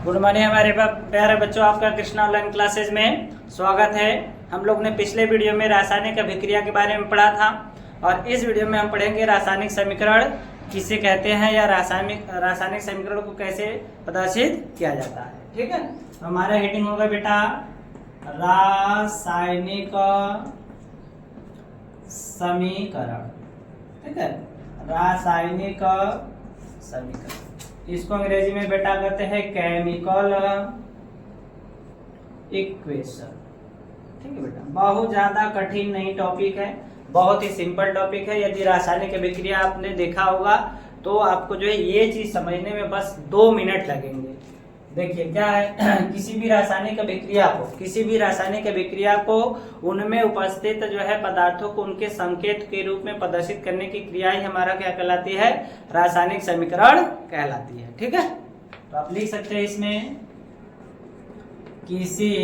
Good morning हमारे प्यारे बच्चों, आपका कृष्णा ऑनलाइन क्लासेज में स्वागत है। हम लोग ने पिछले वीडियो में रासायनिक अभिक्रिया के बारे में पढ़ा था और इस वीडियो में हम पढ़ेंगे रासायनिक समीकरण किसे कहते हैं या रासायनिक समीकरण को कैसे प्रदर्शित किया जाता है। ठीक है, तो हमारा हेडिंग होगा बेटा रासायनिक समीकरण। ठीक है, रासायनिक समीकरण, इसको अंग्रेजी में बेटा कहते हैं केमिकल इक्वेशन। ठीक है बेटा, बहुत ज्यादा कठिन नहीं टॉपिक है, बहुत ही सिंपल टॉपिक है। यदि रासायनिक अभिक्रिया आपने देखा होगा तो आपको जो है ये चीज समझने में बस 2 मिनट लगेंगे। देखिए क्या है, किसी भी रासायनिक अभिक्रिया को उनमें उपस्थित जो है पदार्थों को उनके संकेत के रूप में प्रदर्शित करने की क्रिया ही हमारा क्या कहलाती है, रासायनिक समीकरण कहलाती है। ठीक है, तो आप लिख सकते हैं इसमें किसी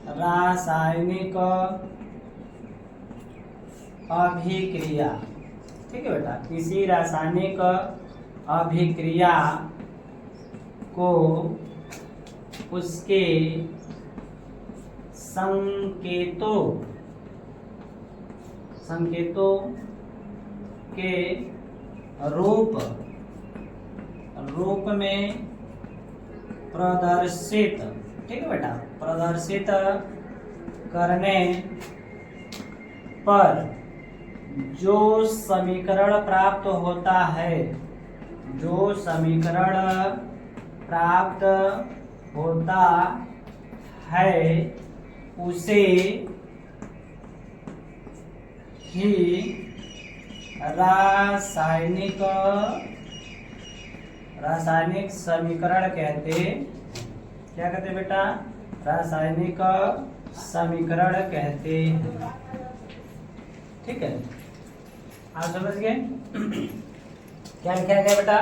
रासायनिक अभिक्रिया। ठीक है बेटा, किसी रासायनिक अभिक्रिया को उसके संकेतों के रूप में प्रदर्शित, ठीक है बेटा, प्रदर्शित करने पर जो समीकरण प्राप्त होता है, उसे ही रासायनिक समीकरण कहते। क्या कहते बेटा, रासायनिक समीकरण कहते हैं। ठीक है, आप समझ गए। क्या लिखा गया बेटा,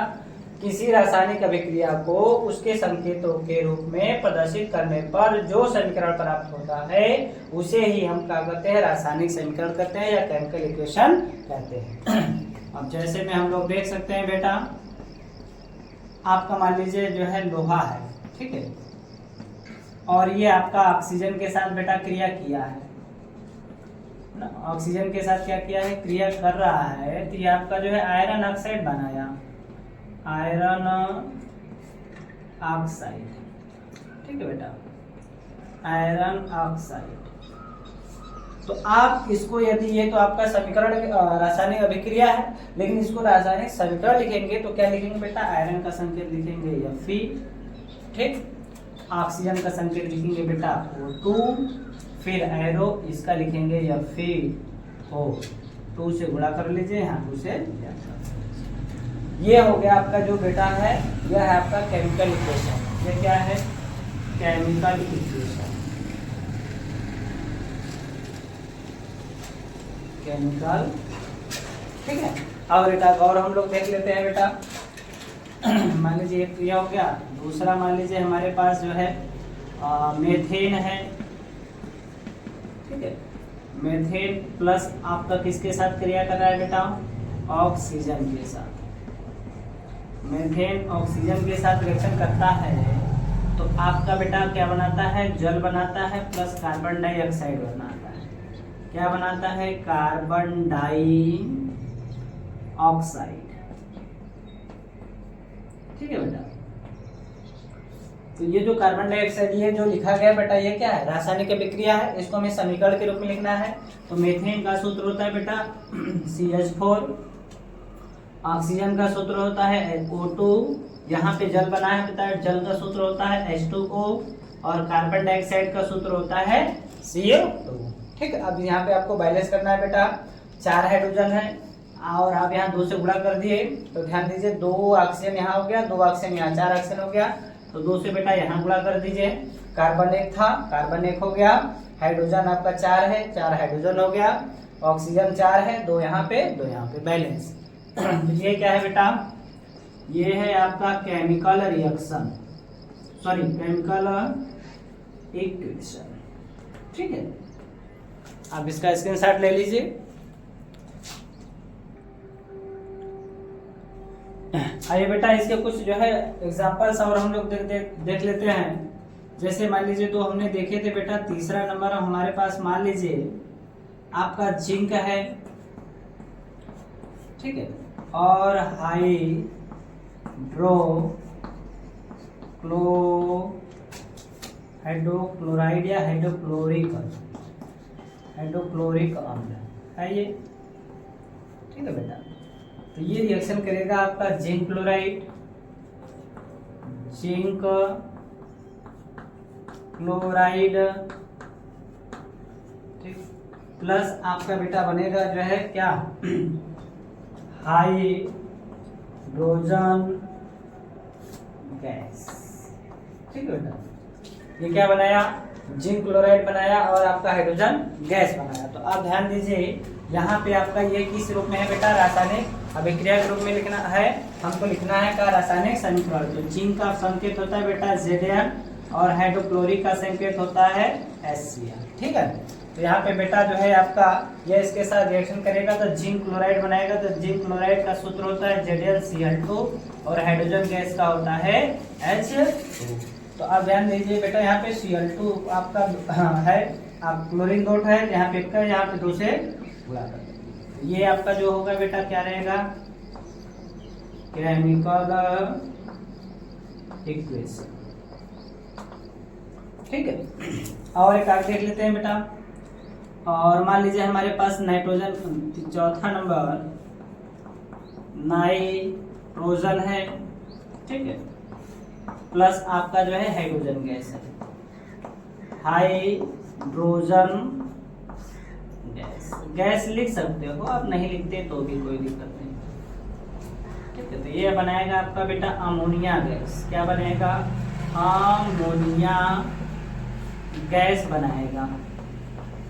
किसी रासायनिक अभिक्रिया को उसके संकेतों के रूप में प्रदर्शित करने पर जो समीकरण प्राप्त होता है उसे ही हम क्या कहते हैं, रासायनिक समीकरण कहते हैं या केमिकल इक्वेशन कहते हैं। अब जैसे में हम लोग देख सकते हैं बेटा, आपका मान लीजिए जो है लोहा है, ठीक है, और ये आपका ऑक्सीजन के साथ बेटा क्रिया किया है, ऑक्सीजन के साथ क्या किया है, क्रिया कर रहा है, तो ये आपका जो है आयरन ऑक्साइड बनाया, आयरन ऑक्साइड। ठीक है बेटा, आयरन ऑक्साइड। तो आप इसको, यदि ये तो आपका समीकरण रासायनिक अभिक्रिया है, लेकिन इसको रासायनिक समीकरण लिखेंगे तो क्या लिखेंगे बेटा, आयरन का संकेत लिखेंगे Fe, ठीक, ऑक्सीजन का संकेत लिखेंगे बेटा O2, फिर एरो इसका लिखेंगे FeO2 से गुणा कर लीजिए, यहाँ 2 से। ये हो गया आपका जो बेटा है, यह है आपका केमिकल इक्वेशन। ये क्या है, केमिकल इक्वेशन, केमिकल। ठीक है, अब बेटा और हम लोग देख लेते हैं बेटा। मान लीजिए एक क्रिया हो गया, दूसरा मान लीजिए हमारे पास जो है मेथेन है। ठीक है, मेथेन प्लस आपका किसके साथ क्रिया कर रहा है बेटा, ऑक्सीजन के साथ। मेथेन ऑक्सीजन के साथ रिएक्शन करता है तो आपका बेटा क्या बनाता है, जल बनाता है प्लस कार्बन डाइऑक्साइड बनाता है। क्या बनाता है, कार्बन डाइऑक्साइड। ठीक है बेटा, तो ये जो कार्बन डाइऑक्साइड ये जो लिखा गया बेटा, ये क्या है, रासायनिक अभिक्रिया है, इसको हमें समीकरण के रूप में लिखना है। तो मेथेन का सूत्र होता है बेटा CH4, ऑक्सीजन का सूत्र होता है O2, यहाँ पे जल बना है बेटा, जल का सूत्र होता है H2O, और कार्बन डाइऑक्साइड का सूत्र होता है CO2। ठीक है, अब यहाँ पे आपको बैलेंस करना है बेटा, 4 हाइड्रोजन है और आप यहाँ 2 से गुणा कर दिए, तो ध्यान दीजिए 2 ऑक्सीजन यहाँ हो गया, 2 ऑक्सीजन यहाँ, 4 ऑक्सीजन हो गया, तो 2 से बेटा यहाँ गुणा कर दीजिए। कार्बन 1 था, कार्बन 1 हो गया, हाइड्रोजन आपका 4 है, 4 हाइड्रोजन हो गया, ऑक्सीजन 4 है, 2 यहाँ पे 2 यहाँ पे, बैलेंस। तो ये क्या है बेटा, ये है आपका chemical reaction, sorry chemical equation. ठीक है, आप इसका स्क्रीनशॉट ले लीजिए। आइए बेटा इसके कुछ जो है एग्जांपल्स और हम लोग देख लेते हैं। जैसे मान लीजिए तो हमने देखे थे बेटा, तीसरा नंबर हमारे पास मान लीजिए आपका जिंक है, ठीक है, और हाइड्रोक्लोराइड या हाइड्रोक्लोरिक अम्ल है ये, ठीक है बेटा। तो ये रिएक्शन करेगा आपका जिंक क्लोराइड, जिंक क्लोराइड, ठीक, प्लस आपका बेटा बनेगा जो है क्या, हाइड्रोजन गैस, ठीक है बेटा। ये क्या बनाया, जिंक क्लोराइड बनाया और आपका हाइड्रोजन गैस बनाया। तो आप ध्यान दीजिए यहाँ पे आपका ये किस रूप में है बेटा, रासायनिक अभिक्रिया के रूप में लिखना है, हमको लिखना है का रासायनिक समीकरण। तो जिंक का संकेत होता है बेटा Zn और हाइड्रोक्लोरिक का संकेत होता है HCl, ठीक है। तो यहाँ पे बेटा जो है आपका ये इसके साथ रिएक्शन करेगा तो जिंक क्लोराइड बनाएगा। तो जिंक क्लोराइड का सूत्र होता है ZnCl2 और हाइड्रोजन गैस का होता है H2। तो आप ध्यान दीजिए बेटा यहाँ पे Cl2 आपका है, आप क्लोरीन डॉट है, यहाँ पे एक का, यहाँ पे 2 से गुणा कर देंगे। ये आपका जो होगा बेटा क्या रहेगा, केमिकल इक्वेशन, ठीक है। और एक आगे देख लेते हैं बेटा। और मान लीजिए हमारे पास नाइट्रोजन, चौथा नंबर नाइट्रोजन है, ठीक है, प्लस आपका जो है हाइड्रोजन गैस है, हाइड्रोजन गैस लिख सकते हो आप, नहीं लिखते तो भी कोई दिक्कत नहीं, ठीक है। तो ये बनाएगा आपका बेटा अमोनिया गैस, क्या बनेगा, अमोनिया गैस बनाएगा,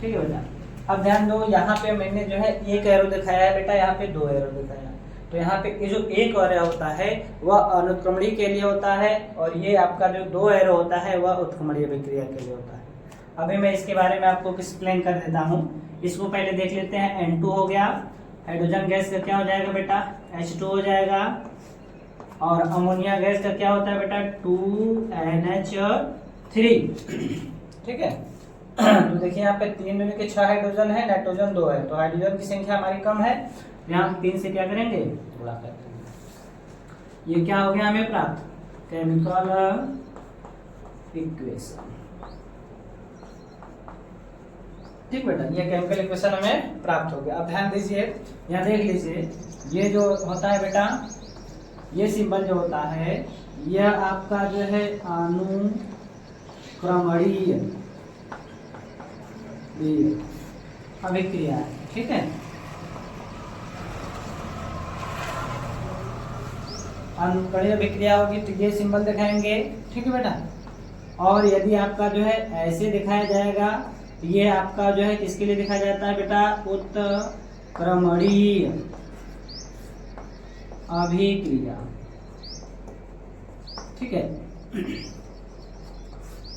ठीक है बेटा। अब ध्यान दो यहाँ पे मैंने जो है एक एरो दिखाया है बेटा, यहाँ पे 2 एरो दिखाया है। तो यहाँ पे ये जो एक एरो होता है वह अनुत्क्रमणीय के लिए होता है और ये आपका जो 2 एरो होता है वह उत्क्रमणीय अभिक्रिया के लिए होता है। अभी मैं इसके बारे में आपको एक्सप्लेन कर देता हूँ। इसको पहले देख लेते हैं। N2 हो गया, हाइड्रोजन गैस का क्या हो जाएगा बेटा, H2 हो जाएगा, और अमोनिया गैस का क्या होता है बेटा, 2NH3, ठीक है। तो देखिए यहाँ पे 3 मिल के 6 हाइड्रोजन है, नाइट्रोजन 2 है, तो हाइड्रोजन की संख्या हमारी कम है, यहाँ हम 3 से क्या करेंगे, गुणा करेंगे। ये क्या हो गया हमें प्राप्त, केमिकल इक्वेशन, ठीक बेटा। ये केमिकल इक्वेशन हमें प्राप्त हो गया। अब ध्यान दीजिए यहाँ देख लीजिए, ये जो होता है बेटा, ये सिंबल जो होता है यह आपका जो है अनुक्रमणीय अभिक्रिया है, ठीक है। अनुक्रमणीय अभिक्रिया होगी तो ये सिंबल दिखाएंगे, ठीक है बेटा। और यदि आपका जो है ऐसे दिखाया जाएगा तो ये आपका जो है किसके लिए दिखाया जाता है बेटा, उत्क्रमणीय अभिक्रिया, ठीक है।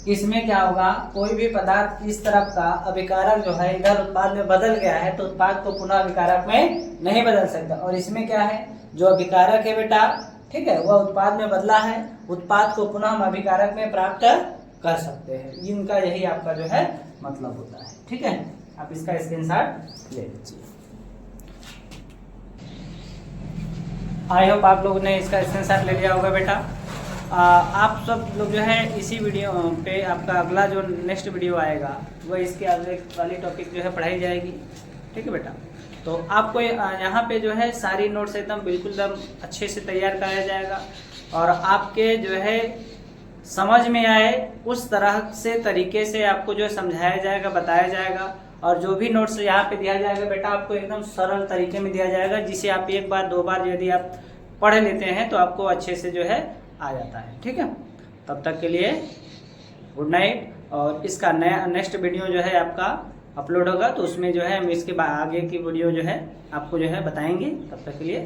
इसमें क्या होगा, कोई भी पदार्थ इस तरफ का अभिकारक जो है इधर उत्पाद में बदल गया है तो उत्पाद को पुनः अभिकारक में नहीं बदल सकता। और इसमें क्या है, जो अभिकारक है बेटा, ठीक है, वह उत्पाद में बदला है, उत्पाद को पुनः हम अभिकारक में प्राप्त कर सकते हैं। इनका यही आपका जो है मतलब होता है, ठीक है। आप इसका स्क्रीनशॉट ले लीजिए। आई होप आप लोगों ने इसका स्क्रीनशॉट ले लिया होगा बेटा। आप सब लोग जो है इसी वीडियो पे आपका अगला जो नेक्स्ट वीडियो आएगा वह इसके आगे वाली टॉपिक जो है पढ़ाई जाएगी, ठीक है बेटा। तो आपको यहाँ पे जो है सारी नोट्स एकदम बिल्कुल एकदम अच्छे से तैयार कराया जाएगा और आपके जो है समझ में आए उस तरह से तरीके से आपको जो समझाया जाएगा, बताया जाएगा। और जो भी नोट्स यहाँ पे दिया जाएगा बेटा आपको एकदम सरल तरीके में दिया जाएगा, जिसे आप 1 बार 2 बार यदि आप पढ़ लेते हैं तो आपको अच्छे से जो है आ जाता है, ठीक है। तब तक के लिए गुड नाइट। और इसका नया नेक्स्ट वीडियो जो है आपका अपलोड होगा तो उसमें जो है हम इसके आगे की वीडियो जो है आपको जो है बताएंगे। तब तक के लिए